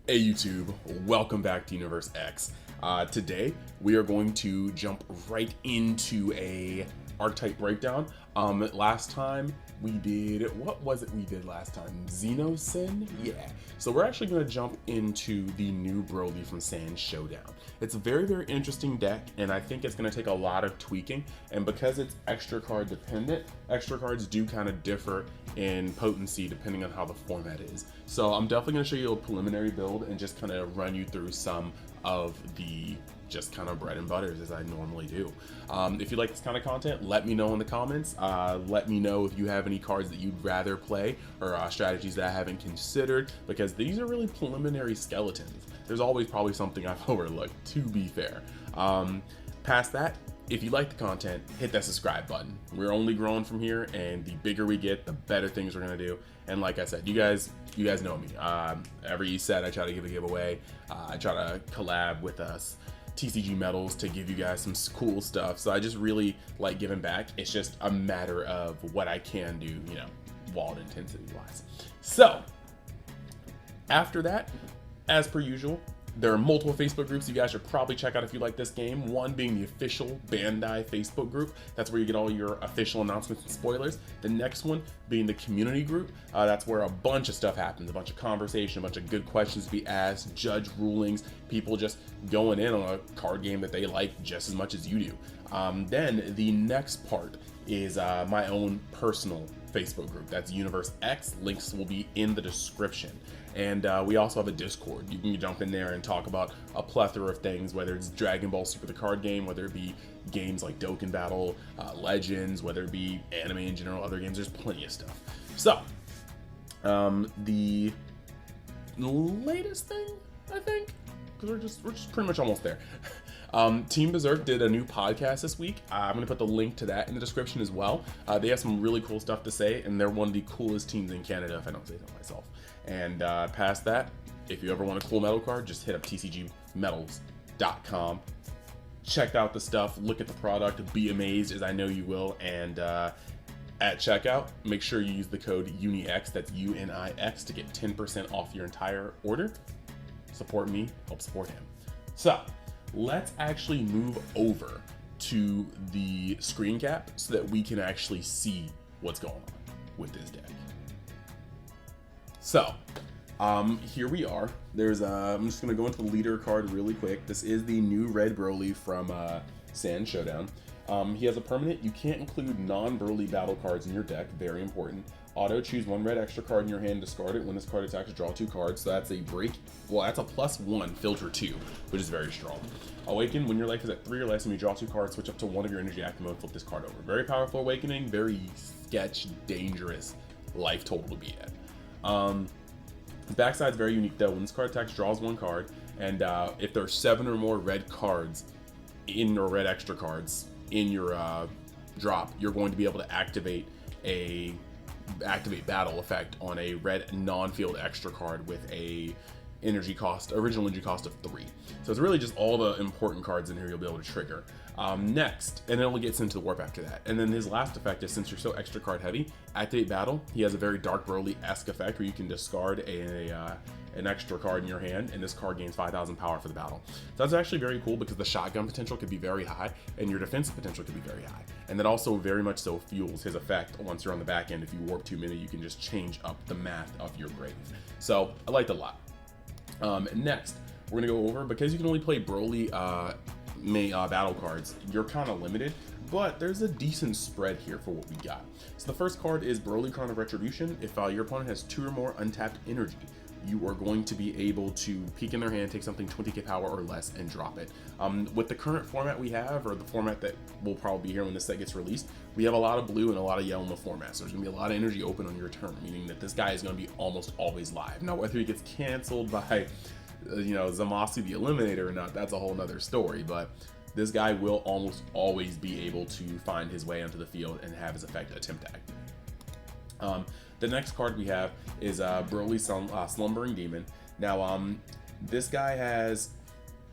Hey YouTube, welcome back to Universe X. Today we are going to jump right into a archetype breakdown. Last time we did, what was it we did last time? Xenosin? Yeah. So we're actually going to jump into the new Broly from Saiyan Showdown. It's a very, very interesting deck, and I think it's going to take a lot of tweaking. And because it's extra card dependent, extra cards do kind of differ in potency depending on how the format is. So I'm definitely going to show you a preliminary build and just kind of run you through some of the just kind of bread and butters as I normally do. If you like this kind of content, let me know in the comments. Let me know if you have any cards that you'd rather play or strategies that I haven't considered, because these are really preliminary skeletons. There's always probably something I've overlooked, to be fair. Past that, if you like the content, hit that subscribe button. We're only growing from here, and the bigger we get, the better things we're gonna do. And like I said, you guys know me. Every set I try to give a giveaway. I try to collab with us TCGMetalZ to give you guys some cool stuff. So I just really like giving back. It's just a matter of what I can do, you know, walled intensity wise. So after that, as per usual, there are multiple Facebook groups you guys should probably check out if you like this game. One being the official Bandai Facebook group. That's where you get all your official announcements and spoilers. The next one being the community group. That's where a bunch of stuff happens, a bunch of conversation, a bunch of good questions to be asked, judge rulings, people just going in on a card game that they like just as much as you do. Then the next part is my own personal Facebook group. That's Universe X. Links will be in the description. And we also have a Discord. You can jump in there and talk about a plethora of things, whether it's Dragon Ball Super the card game, whether it be games like Dokkan Battle, Legends, whether it be anime in general, other games. There's plenty of stuff. So, the latest thing, I think, because we're just pretty much almost there. Team Berserk did a new podcast this week. I'm going to put the link to that in the description as well. They have some really cool stuff to say, and they're one of the coolest teams in Canada, if I don't say so myself. And past that, if you ever want a cool metal card, just hit up TCGMetalZ.com. Check out the stuff, look at the product, be amazed, as I know you will. And at checkout, make sure you use the code UNIX, that's UNIX, to get 10% off your entire order. Support me, help support him. So let's actually move over to the screen cap so that we can actually see what's going on with this deck. So here we are. There's I'm just gonna go into the leader card really quick. This is the new red Broly from Saiyan Showdown. He has a permanent. You can't include non-Broly battle cards in your deck. Very important. Auto, choose one red extra card in your hand, discard it. When this card attacks, draw 2 cards. So that's a break. Well, that's a +1 filter 2, which is very strong. Awaken, when your life is at 3 or less and you draw 2 cards, switch up to one of your energy active mode, flip this card over. Very powerful awakening, very sketch, dangerous life total to be at. Backside's very unique though. When this card attacks, draws 1 card, and if there are 7 or more red cards in or red extra cards in your drop, you're going to be able to activate battle effect on a red non-field extra card with a original energy cost of 3. So it's really just all the important cards in here you'll be able to trigger. Next, and then it'll get sent to the warp after that. And then his last effect is, since you're so extra card heavy, activate battle. He has a very Dark Broly-esque effect where you can discard an extra card in your hand, and this card gains 5,000 power for the battle. So that's actually very cool because the shotgun potential could be very high, and your defensive potential could be very high. And that also very much so fuels his effect once you're on the back end. If you warp too many, you can just change up the math of your grave. So I liked it a lot. Next, we're gonna go over, because you can only play Broly battle cards, you're kind of limited, but there's a decent spread here for what we got. So the first card is Broly Crown of Retribution. If your opponent has 2 or more untapped energy, you are going to be able to peek in their hand, take something 20k power or less, and drop it. With the current format we have, or the format that will probably be here when this set gets released, we have a lot of blue and a lot of yellow in the format, so there's going to be a lot of energy open on your turn, meaning that this guy is going to be almost always live. Now, whether he gets canceled by Zamasu the Eliminator or not, that's a whole nother story, but this guy will almost always be able to find his way onto the field and have his effect attempt to activate. The next card we have is Broly Slumbering Demon. Now, this guy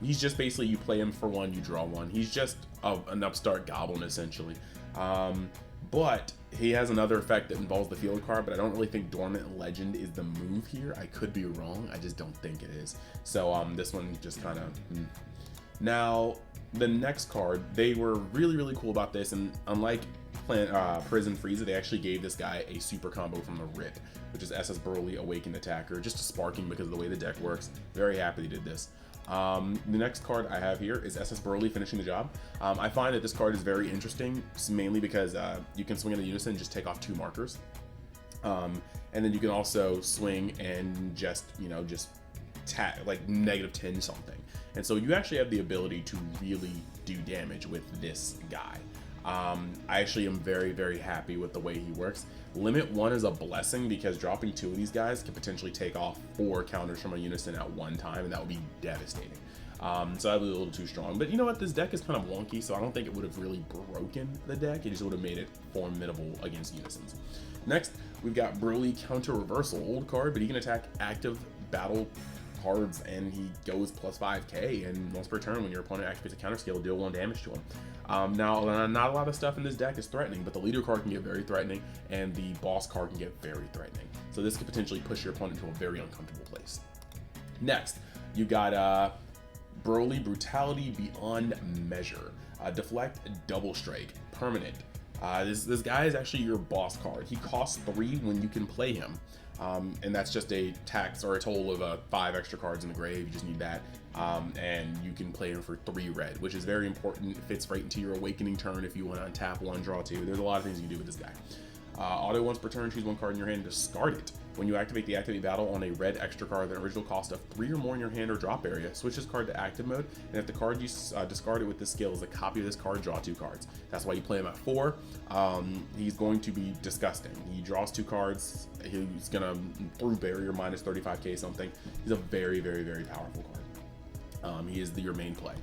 he's just basically, you play him for 1, you draw 1. He's just an upstart goblin, essentially. But he has another effect that involves the field card, but I don't really think Dormant Legend is the move here. I could be wrong. I just don't think it is. So this one just kind of... Now, the next card, they were really cool about this, and unlike Prison Frieza, they actually gave this guy a super combo from the Rip, which is SS Broly, Awakened Attacker, just a sparking because of the way the deck works. Very happy they did this. The next card I have here is SS Broly finishing the job. I find that this card is very interesting, mainly because you can swing in a unison and just take off 2 markers. And then you can also swing and just, you know, just like -10 something. And so you actually have the ability to really do damage with this guy. I actually am very happy with the way he works. Limit 1 is a blessing because dropping 2 of these guys can potentially take off 4 counters from a unison at one time, and that would be devastating. So that was a little too strong. But you know what? This deck is kind of wonky, so I don't think it would have really broken the deck. It just would have made it formidable against unisons. Next, we've got Broly Counter Reversal. Old card, but he can attack active battle cards, and he goes plus 5k, and once per turn when your opponent activates a counter skill, deal 1 damage to him. Now, not a lot of stuff in this deck is threatening, but the leader card can get very threatening, and the boss card can get very threatening. So this could potentially push your opponent to a very uncomfortable place. Next, you got Broly Brutality Beyond Measure. Deflect, Double Strike, permanent. This guy is actually your boss card. He costs 3 when you can play him. And that's just a tax or a total of 5 extra cards in the grave. You just need that. And you can play him for 3 red, which is very important. It fits right into your awakening turn if you want to untap 1, draw 2. There's a lot of things you can do with this guy. Auto once per turn, choose 1 card in your hand and discard it. When you activate the Activate Battle on a red extra card with an original cost of 3 or more in your hand or drop area, switch this card to active mode, and if the card you discarded with this skill is a copy of this card, draw 2 cards. That's why you play him at 4. He's going to be disgusting. He draws 2 cards. He's gonna through barrier minus 35k something. He's a very powerful card. He is your main play.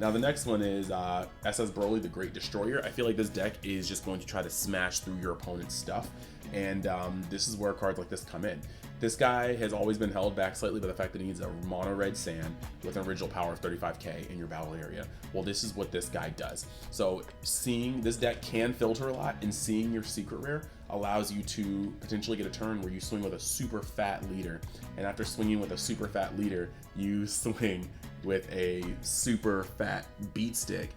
Now the next one is SS Broly, the Great Destroyer. I feel like this deck is just going to try to smash through your opponent's stuff, and this is where cards like this come in. This guy has always been held back slightly by the fact that he needs a mono red sand with an original power of 35k in your battle area. Well, this is what this guy does. So seeing this deck can filter a lot, and seeing your secret rare allows you to potentially get a turn where you swing with a super fat leader, and after swinging with a super fat leader, you swing with a super fat beat stick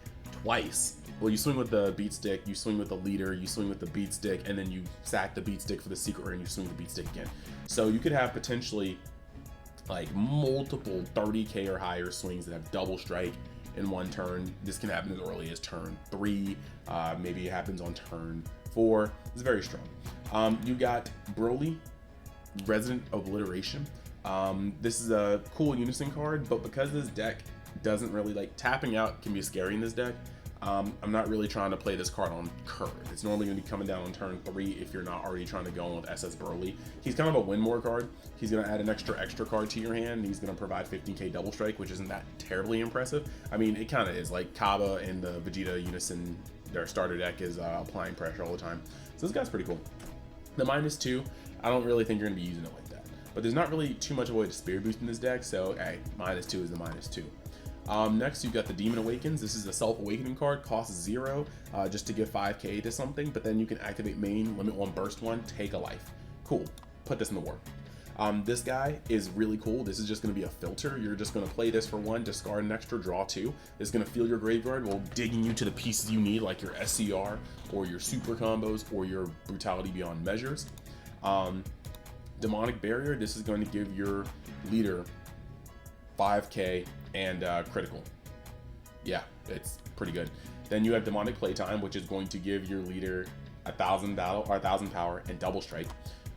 twice. Well, you swing with the beat stick, you swing with the leader, you swing with the beat stick, and then you sack the beat stick for the secret rare and you swing with the beat stick again. So you could have potentially like multiple 30k or higher swings that have double strike in one turn. This can happen as early as turn 3, maybe it happens on turn 4. It's very strong. You got Broly, Resident Obliteration. This is a cool unison card, but because this deck doesn't really like tapping out can be scary in this deck. I'm not really trying to play this card on curve. It's normally going to be coming down on turn 3 if you're not already trying to go in with SS Broly. He's kind of a win more card. He's going to add an extra card to your hand. He's going to provide 15k double strike, which isn't that terribly impressive. I mean, it kind of is. Like Kaba and the Vegeta unison, their starter deck is applying pressure all the time. So this guy's pretty cool. The -2, I don't really think you're going to be using it like that. But there's not really too much of a way to spirit boost in this deck, so hey, -2 is the -2. Next, you've got the Demon Awakens. This is a self-awakening card, costs 0, just to give 5k to something, but then you can activate main, limit 1, burst 1, take a life. Cool, put this in the war. This guy is really cool. This is just going to be a filter. You're just going to play this for 1, discard an extra, draw 2. It's going to fill your graveyard while digging you to the pieces you need, like your SCR, or your super combos, or your Brutality Beyond Measures. Demonic Barrier, this is going to give your leader 5k and critical. Yeah, it's pretty good. Then you have Demonic Playtime, which is going to give your leader 1,000 battle or 1,000 power and double strike.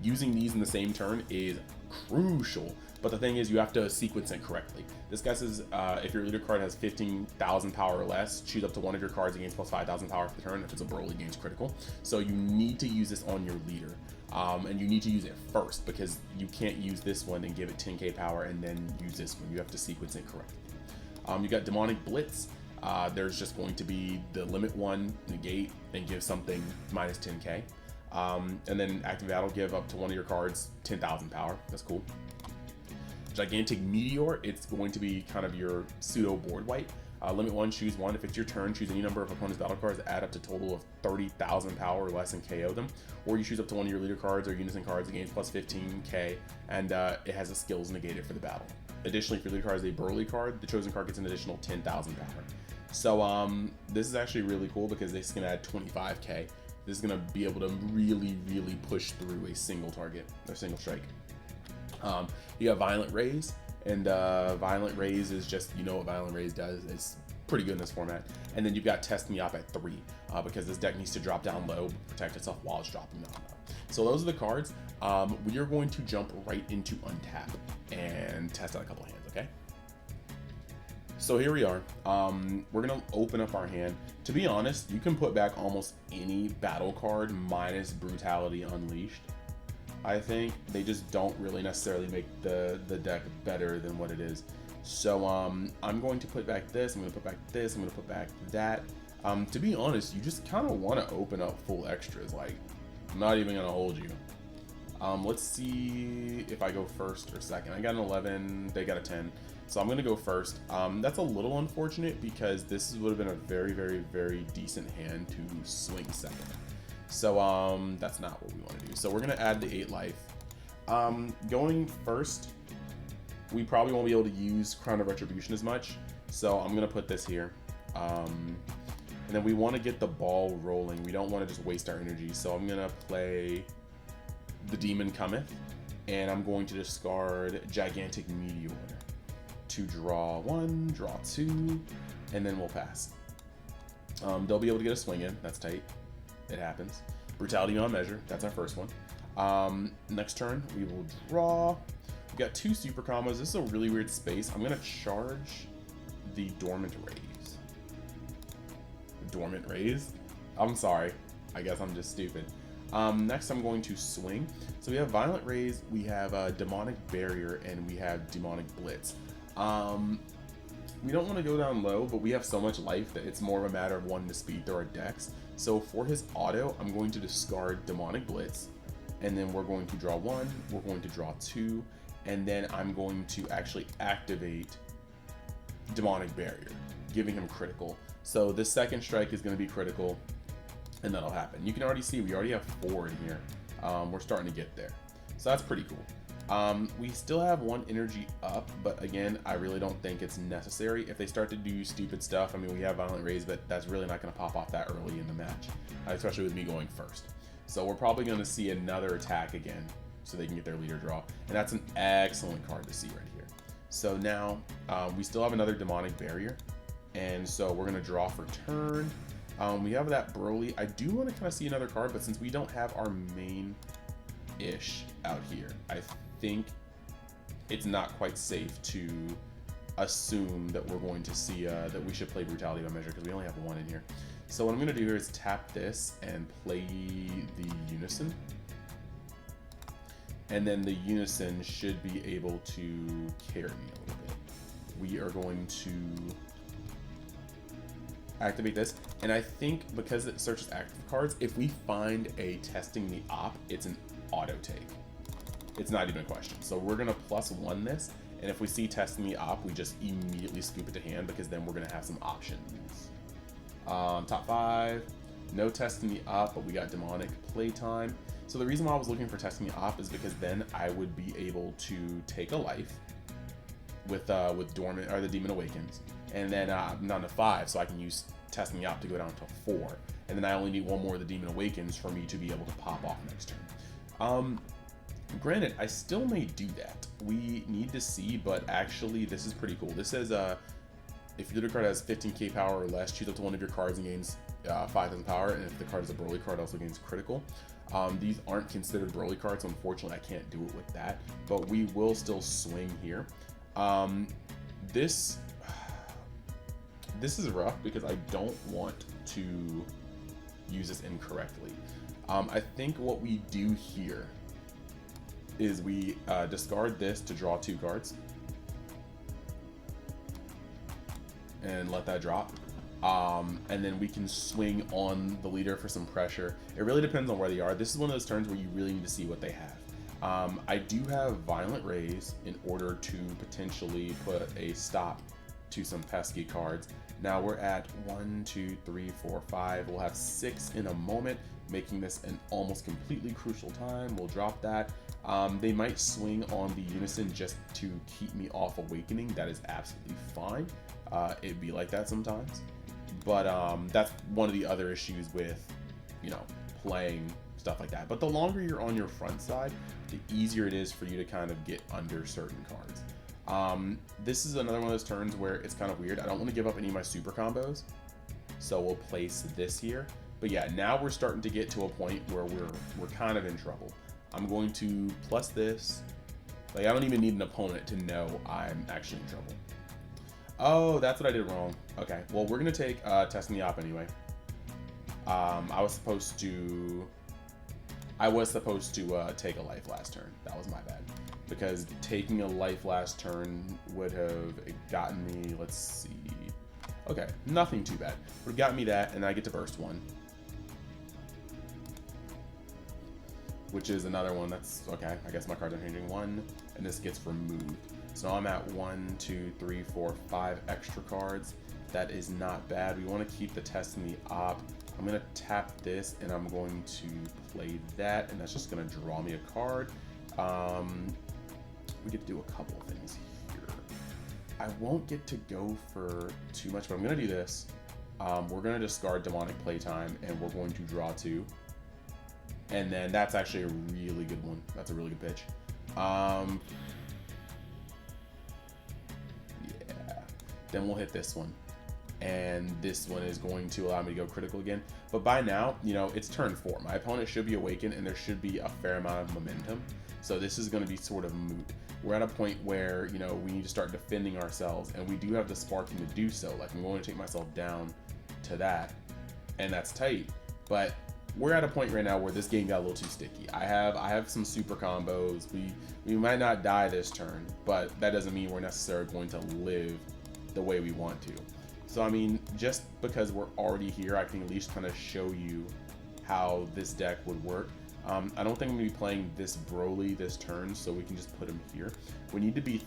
Using these in the same turn is crucial, but the thing is you have to sequence it correctly. This guy says if your leader card has 15,000 power or less, choose up to 1 of your cards against plus 5,000 power for the turn. If it's a Broly, gains critical. So you need to use this on your leader. And you need to use it first, because you can't use this one and give it 10k power and then use this one. You have to sequence it correctly. You got Demonic Blitz. There's just going to be the limit 1, negate, and give something minus 10k. And then Active Battle, give up to 1 of your cards 10,000 power. That's cool. Gigantic Meteor, it's going to be kind of your pseudo board wipe. Limit 1, choose 1. If it's your turn, choose any number of opponent's battle cards, add up to a total of 30,000 power or less and KO them. Or you choose up to one of your leader cards or unison cards, it gains plus 15k, and it has the skills negated for the battle. Additionally, if your leader card is a Broly card, the chosen card gets an additional 10,000 power. So this is actually really cool because this can add 25k. This is going to be able to really, really push through a single target, or single strike. You got Violent Raise, and Violent Raise is just, you know what Violent Raise does. It's pretty good in this format. And then you've got Test Me Up at 3, because this deck needs to drop down low, protect itself while it's dropping down low. So those are the cards. We are going to jump right into Untap and test out a couple hands, okay? So here we are. We're gonna open up our hand. To be honest, you can put back almost any battle card minus Brutality Unleashed. I think they just don't really necessarily make the deck better than what it is. So I'm going to put back this, I'm gonna put back this, I'm gonna put back that. To be honest, you just kind of want to open up full extras. Like, I'm not even gonna hold you. Let's see if I go first or second. I got an 11, they got a 10. So I'm gonna go first. That's a little unfortunate because this would have been a very, very, very decent hand to swing second. So that's not what we want to do. So we're gonna add the 8 life. Going first, we probably won't be able to use Crown of Retribution as much. So I'm gonna put this here. And then we want to get the ball rolling. We don't want to just waste our energy. So I'm gonna play the Demon Cometh, and I'm going to discard Gigantic Meteor to draw 1, draw 2, and then we'll pass. They'll be able to get a swing in. That's tight. It happens. Brutality Beyond Measure. That's our first one. Next turn, we will draw. We've got 2 super combos. This is a really weird space. I'm going to charge the Dormant Raise. Dormant Raise? I'm sorry. I guess I'm just stupid. Next, I'm going to swing. So we have Violent Raise, we have Demonic Barrier, and we have Demonic Blitz. We don't want to go down low, but we have so much life that it's more of a matter of wanting to speed through our decks. So for his auto, I'm going to discard Demonic Blitz, and then we're going to draw 1, we're going to draw 2, and then I'm going to actually activate Demonic Barrier, giving him critical. So this second strike is going to be critical, and that'll happen. You can already see we already have 4 in here. We're starting to get there. So that's pretty cool. We still have 1 energy up, but again, I really don't think it's necessary. If they start to do stupid stuff, I mean, we have Violent Raise, but that's really not going to pop off that early in the match, especially with me going first. So we're probably going to see another attack again, so they can get their leader draw, and that's an excellent card to see right here. So now, we still have another Demonic Barrier, and so we're going to draw for turn. We have that Broly. I do want to kind of see another card, but since we don't have our main-ish out here, I think it's not quite safe to assume that we're going to see that we should play Brutality by Measure because we only have 1 in here. So what I'm going to do here is tap this and play the Unison. And then the Unison should be able to carry me a little bit. We are going to activate this, and I think because it searches active cards, if we find a Testing the Op, it's an auto take. It's not even a question. So we're gonna +1 this, and if we see Testing the Op, we just immediately scoop it to hand because then we're gonna have some options. Top 5, no Testing the Op, but we got Demonic Playtime. So the reason why I was looking for Testing the Op is because then I would be able to take a life with Dormant or the Demon Awakens, and then down to 5, so I can use Testing the Op to go down to 4, and then I only need 1 more of the Demon Awakens for me to be able to pop off next turn. Granted, I still may do that. We need to see, but actually this is pretty cool. This says if your leader card has 15k power or less, choose up to one of your cards and gains 5,000 power, and if the card is a Broly card, also gains critical. These aren't considered Broly cards, so unfortunately I can't do it with that, but we will still swing here. This is rough because I don't want to use this incorrectly. I think what we do here is we discard this to draw 2 cards and let that drop. And then we can swing on the leader for some pressure. It really depends on where they are. This is one of those turns where you really need to see what they have. I do have Violent Raise in order to potentially put a stop to some pesky cards. Now we're at 1, 2, 3, 4, 5. We'll have 6 in a moment, making this an almost completely crucial time. We'll drop that. They might swing on the Unison just to keep me off Awakening. That is absolutely fine. It'd be like that sometimes. But that's one of the other issues with, you know, playing stuff like that. But the longer you're on your front side, the easier it is for you to kind of get under certain cards. This is another one of those turns where it's kind of weird. I don't want to give up any of my super combos, so we'll place this here. But yeah, now we're starting to get to a point where we're kind of in trouble. I'm going to plus this. Like, I don't even need an opponent to know I'm actually in trouble. Oh, that's what I did wrong. Okay, well, we're gonna take Testing the Op anyway. I was supposed to take a life last turn. That was my bad. Because taking a life last turn would have gotten me, let's see. Okay, nothing too bad. Would have gotten me that, and I get to burst 1. Which is another one that's, okay, I guess my cards are changing 1, and this gets removed. So now I'm at 1, 2, 3, 4, 5 extra cards. That is not bad. We want to keep the Testing the Op. I'm going to tap this, and I'm going to play that, and that's just going to draw me a card. We get to do a couple of things here. I won't get to go for too much, but I'm going to do this. We're going to discard Demonic Playtime, and we're going to draw 2. And then that's actually a really good one. That's a really good pitch. Yeah. Then we'll hit this one. And this one is going to allow me to go critical again. But by now, you know, it's turn 4. My opponent should be awakened, and there should be a fair amount of momentum. So this is going to be sort of moot. We're at a point where, you know, we need to start defending ourselves, and we do have the sparking to do so. Like, I'm going to take myself down to that, and that's tight. But we're at a point right now where this game got a little too sticky. I have some super combos. We might not die this turn, but that doesn't mean we're necessarily going to live the way we want to. So I mean, just because we're already here, I can at least kind of show you how this deck would work. I don't think I'm going to be playing this Broly this turn, so we can just put him here. We need to be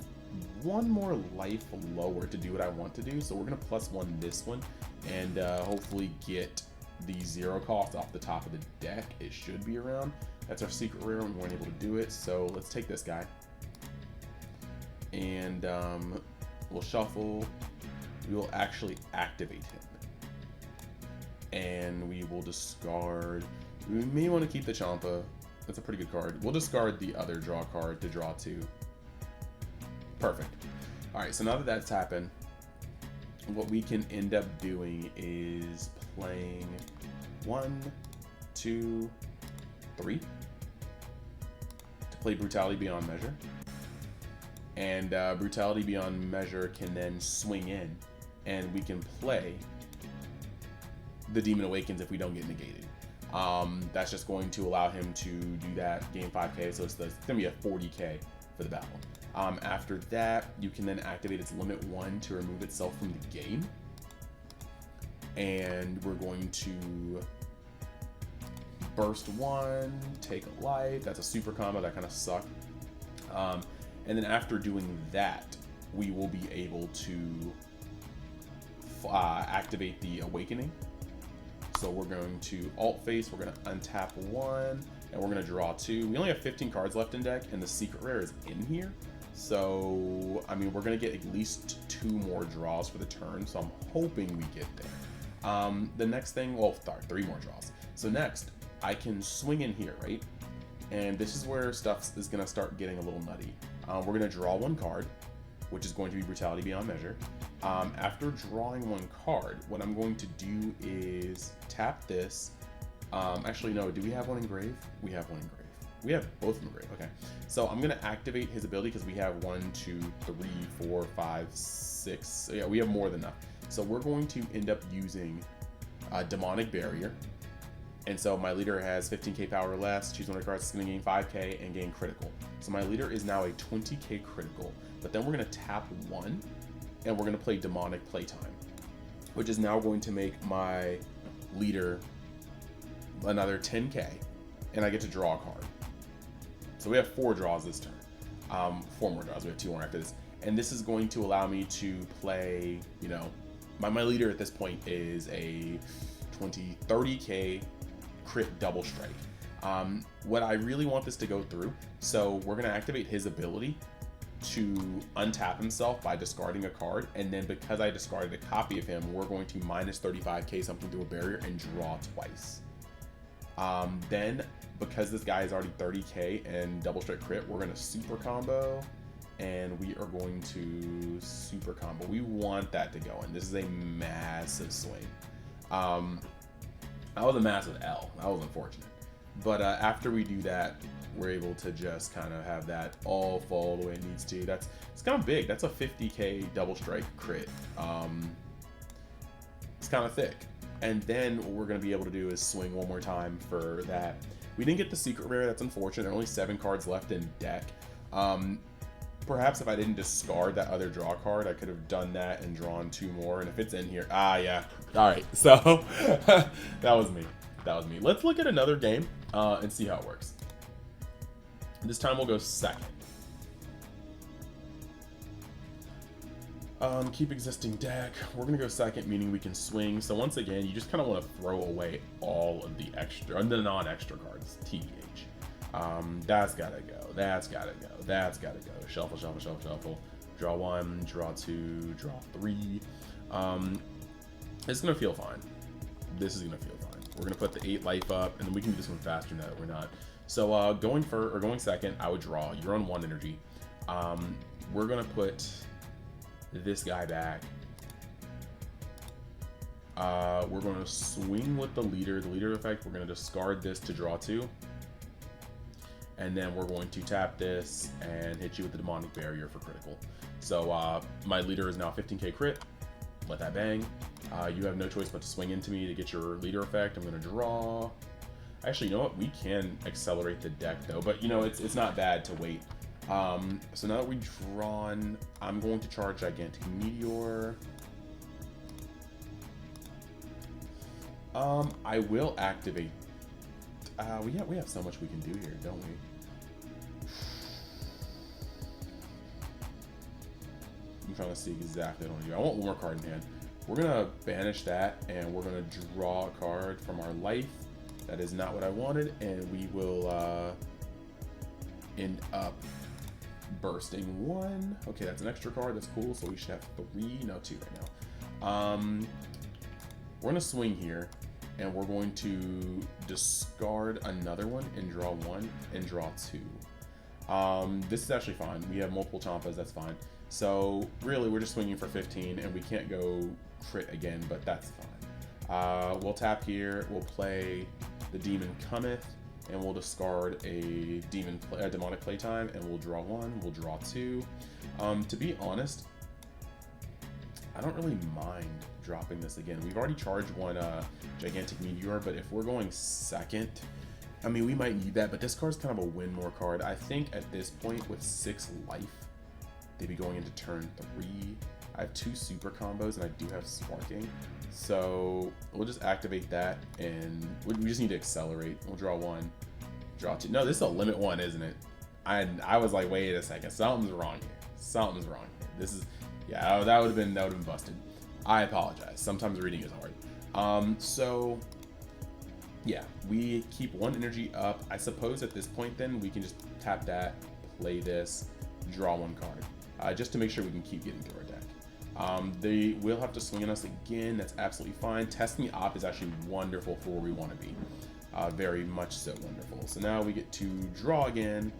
1 more life lower to do what I want to do, so we're going to +1 this one, and hopefully get the 0 cost off the top of the deck. It should be around. That's our secret rare, and we weren't able to do it, so let's take this guy. And we'll shuffle. We will actually activate him. And we will discard. We may want to keep the Champa. That's a pretty good card. We'll discard the other draw card to draw 2. Perfect. Alright, so now that that's happened, what we can end up doing is playing 1, 2, 3 to play Brutality Beyond Measure. And Brutality Beyond Measure can then swing in, and we can play the Demon Awakens if we don't get negated. That's just going to allow him to do that, gain 5k, so it's going to be a 40k for the battle. After that, you can then activate its limit 1 to remove itself from the game. And we're going to burst 1, take a life. That's a super combo, that kind of sucked. And then after doing that, we will be able to activate the Awakening. So we're going to alt face, we're going to untap 1, and we're going to draw 2. We only have 15 cards left in deck, and the secret rare is in here. So, I mean, we're going to get at least 2 more draws for the turn, so I'm hoping we get there. The next thing, well, 3 more draws. So next, I can swing in here, right? And this is where stuff is going to start getting a little nutty. We're going to draw 1 card, which is going to be Brutality Beyond Measure. After drawing 1 card, what I'm going to do is tap this. Actually, no, do we have 1 engraved? We have 1 engraved. We have both engraved, okay. So I'm going to activate his ability because we have 1, 2, 3, 4, 5, 6. So yeah, we have more than enough. So we're going to end up using Demonic Barrier. And so my leader has 15k power or less, choose 1 of the cards, it's going to gain 5k and gain critical. So my leader is now a 20k critical, but then we're going to tap 1, and we're going to play Demonic Playtime, which is now going to make my leader another 10k, and I get to draw a card. So we have 4 draws this turn. 4 more draws, we have 2 more after this. and this is going to allow me to play, you know, my leader at this point is a 30k crit double strike. What I really want this to go through, so we're going to activate his ability to untap himself by discarding a card, and then because I discarded a copy of him, we're going to minus 35k something through a barrier and draw twice. Then because this guy is already 30k and double strike crit, we're going to super combo, and we are going to super combo. We want that to go in. This is a massive swing. That was a massive L. That was unfortunate. But after we do that, we're able to just kind of have that all fall the way it needs to. It's kind of big. That's a 50k double strike crit. It's kind of thick. And then what we're going to be able to do is swing one more time for that. We didn't get the secret rare. That's unfortunate. There are only 7 cards left in deck. Perhaps if I didn't discard that other draw card, I could have done that and drawn 2 more. And if it's in here, yeah. All right, so that was me. Let's look at another game and see how it works. This time we'll go second. Keep existing deck. We're gonna go second, meaning we can swing. So once again, you just kind of want to throw away all of the extra, the non-extra cards. TBH. That's gotta go. That's gotta go. That's gotta go. Shuffle, shuffle, shuffle, shuffle. Draw 1, draw 2, draw 3. It's gonna feel fine. This is gonna feel fine. We're gonna put the 8 life up, and then we can do this one faster now that we're not. So going second, I would draw. You're on 1 energy. We're gonna put this guy back. We're gonna swing with the leader effect. We're gonna discard this to draw 2. And then we're going to tap this and hit you with the demonic barrier for critical. So my leader is now 15k crit. Let that bang. You have no choice but to swing into me to get your leader effect. I'm gonna draw. Actually, you know what? We can accelerate the deck though, but you know, it's not bad to wait. So now that we've drawn, I'm going to charge Gigantic Meteor. I will activate. We have so much we can do here, don't we? I'm trying to see exactly what I want to do. I want 1 more card in hand. We're gonna banish that, and we're gonna draw a card from our life. That is not what I wanted, and we will end up bursting 1. Okay, that's an extra card. That's cool. So we should have 3, no 2 right now. We're gonna swing here, and we're going to discard another one and draw 1 and draw 2. This is actually fine. We have multiple Champas. That's fine. So really, we're just swinging for 15, and we can't go crit again, but that's fine. We'll tap here. We'll play the Demon Cometh, and we'll discard a Demonic Playtime, and we'll draw 1. We'll draw 2. To be honest, I don't really mind dropping this again. We've already charged 1 Gigantic Meteor, but if we're going second, I mean, we might need that, but this card's kind of a win more card. I think at this point with 6 life, they'd be going into turn 3. I have 2 super combos, and I do have Sparking. So we'll just activate that, and we just need to accelerate. We'll draw 1, draw 2. No, this is a limit 1, isn't it? I was like, wait a second, something's wrong here. Something's wrong here. This is, yeah, that would have been busted. I apologize. Sometimes reading is hard. So yeah, we keep 1 energy up. I suppose at this point then we can just tap that, play this, draw 1 card, just to make sure we can keep getting through our deck. They will have to swing on us again. That's absolutely fine. Testing the op is actually wonderful for where we want to be. Very much so wonderful. So now we get to draw again.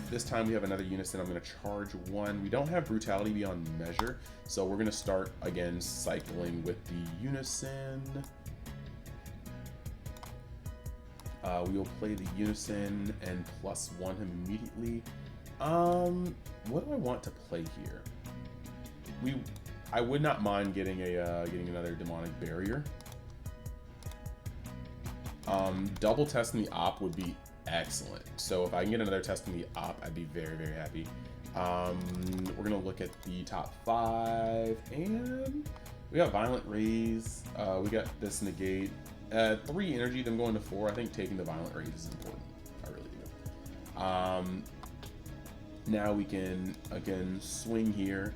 This time we have another Unison. I'm going to charge 1. We don't have Brutality beyond measure, so we're going to start again cycling with the Unison. We will play the Unison and +1 him immediately. What do I want to play here? I would not mind getting another Demonic Barrier. Double testing the op would be excellent. So if I can get another test in the op, I'd be very, very happy. We're gonna look at the top 5, and we got Violent Raise. We got this negate. 3 energy, then going to 4. I think taking the Violent Raise is important. I really do. Now we can again swing here.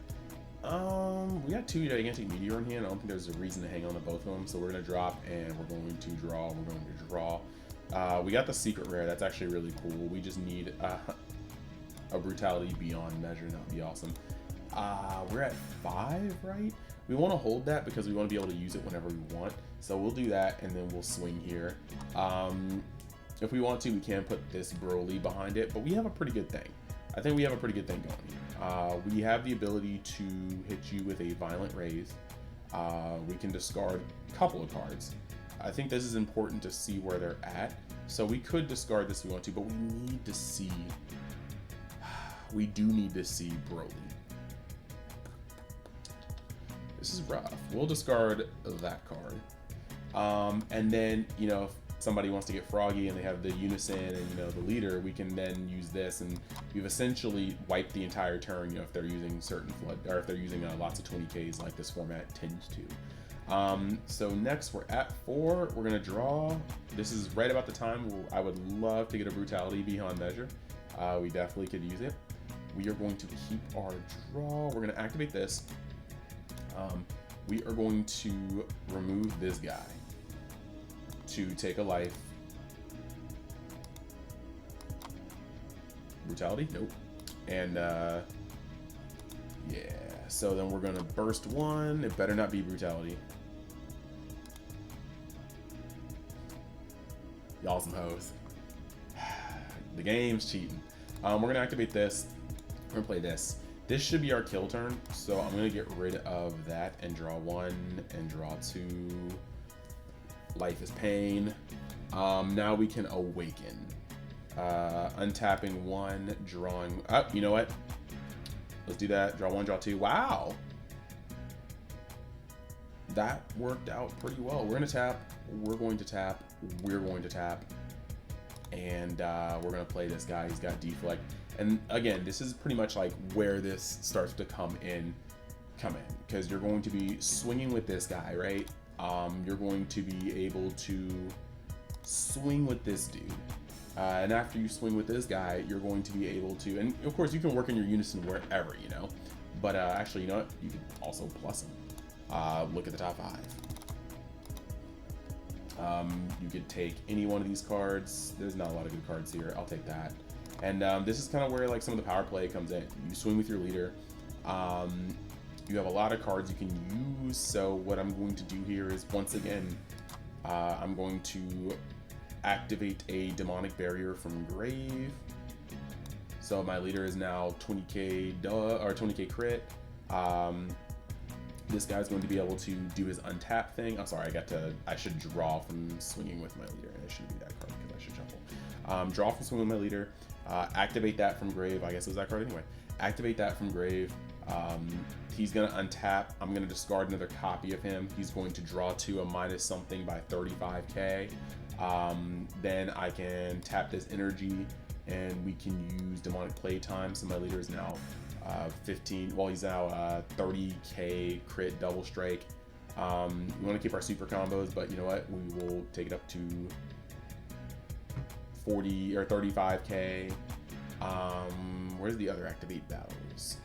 We got 2 gigantic meteor in hand. I don't think there's a reason to hang on to both of them, so we're gonna drop and we're going to draw. We're going to draw. We got the secret rare. That's actually really cool. We just need a brutality beyond measure. That would be awesome. We're at 5, right? We want to hold that because we want to be able to use it whenever we want. So we'll do that, and then we'll swing here. If we want to, we can put this Broly behind it, but we have a pretty good thing. I think we have a pretty good thing going. We have the ability to hit you with a violent raise. We can discard a couple of cards. I think this is important to see where they're at. So we could discard this if we want to, but we need to see. We do need to see Broly. This is rough. We'll discard that card. And then, you know, if somebody wants to get froggy and they have the unison and, you know, the leader, we can then use this, and we've essentially wiped the entire turn, you know, if they're using certain flood, or if they're using lots of 20Ks like this format tends to. So next we're at 4. We're gonna draw. This is right about the time where I would love to get a brutality beyond measure. We definitely could use it. We are going to keep our draw. We're gonna activate this. We are going to remove this guy to take a life. Brutality? Nope. And yeah, so then we're gonna burst 1. It better not be brutality. Y'all some hoes. The game's cheating. We're gonna activate this. We're gonna play this. This should be our kill turn, so I'm gonna get rid of that and draw 1 and draw 2. Life is pain. Now we can awaken. Untapping 1, drawing up. You know what? Let's do that. Draw 1, draw 2. Wow, that worked out pretty well. We're gonna tap. We're going to tap. We're going to tap, and we're gonna play this guy. He's got deflect. And again, this is pretty much like where this starts to come in, because you're going to be swinging with this guy, right? You're going to be able to swing with this dude. And after you swing with this guy, you're going to be able to, and of course you can work in your unison wherever, you know, but actually, you know what? You can also plus him. Look at the top 5. You could take any one of these cards. There's not a lot of good cards here. I'll take that. And this is kind of where like some of the power play comes in. You swing with your leader. You have a lot of cards you can use. So what I'm going to do here is, once again, I'm going to activate a demonic barrier from grave. So my leader is now 20k or 20k crit. This guy's going to be able to do his untap thing. I'm sorry, I should draw from swinging with my leader. And it shouldn't be that card because I should shuffle. Draw from swinging with my leader. Activate that from grave. I guess it was that card anyway. Activate that from grave. He's gonna untap. I'm gonna discard another copy of him. He's going to draw to a minus something by 35k. Then I can tap this energy, and we can use demonic playtime. So my leader is now 15. Well, he's now 30k crit double strike. We want to keep our super combos, but you know what? We will take it up to 40 or 35k. Where's the other activate battles?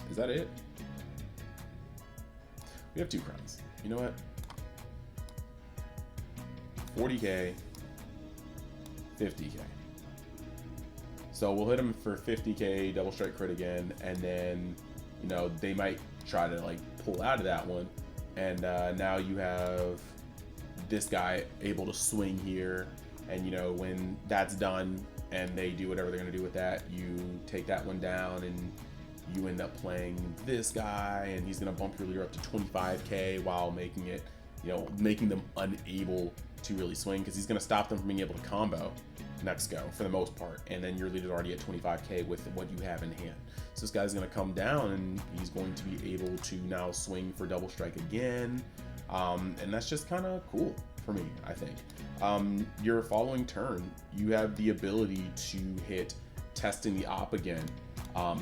Is that it? We have 2 crowns. You know what? 40k, 50k. So we'll hit him for 50k double strike crit again, and then, you know, they might try to like pull out of that one, and now you have this guy able to swing here, and you know, when that's done and they do whatever they're gonna do with that, you take that one down and you end up playing this guy, and he's gonna bump your leader up to 25k while making it, you know, making them unable to really swing, because he's gonna stop them from being able to combo next go for the most part, and then your leader's already at 25k with what you have in hand. So this guy's gonna come down and he's going to be able to now swing for double strike again, and that's just kind of cool for me, I think. Your following turn, you have the ability to hit testing the op again.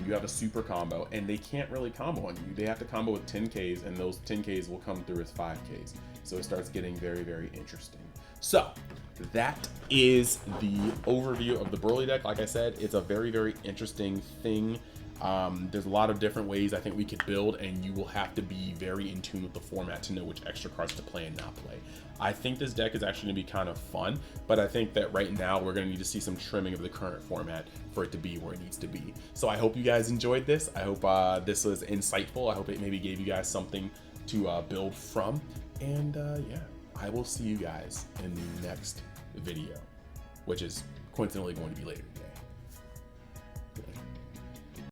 You have a super combo, and they can't really combo on you. They have to combo with 10Ks, and those 10Ks will come through as 5Ks. So it starts getting very, very interesting. So that is the overview of the Broly deck. Like I said, it's a very, very interesting thing. There's a lot of different ways I think we could build, and you will have to be very in tune with the format to know which extra cards to play and not play. I think this deck is actually gonna be kind of fun, but I think that right now we're gonna need to see some trimming of the current format for it to be where it needs to be. So I hope you guys enjoyed this. I hope this was insightful. I hope it maybe gave you guys something to build from. And yeah, I will see you guys in the next video, which is coincidentally going to be later today.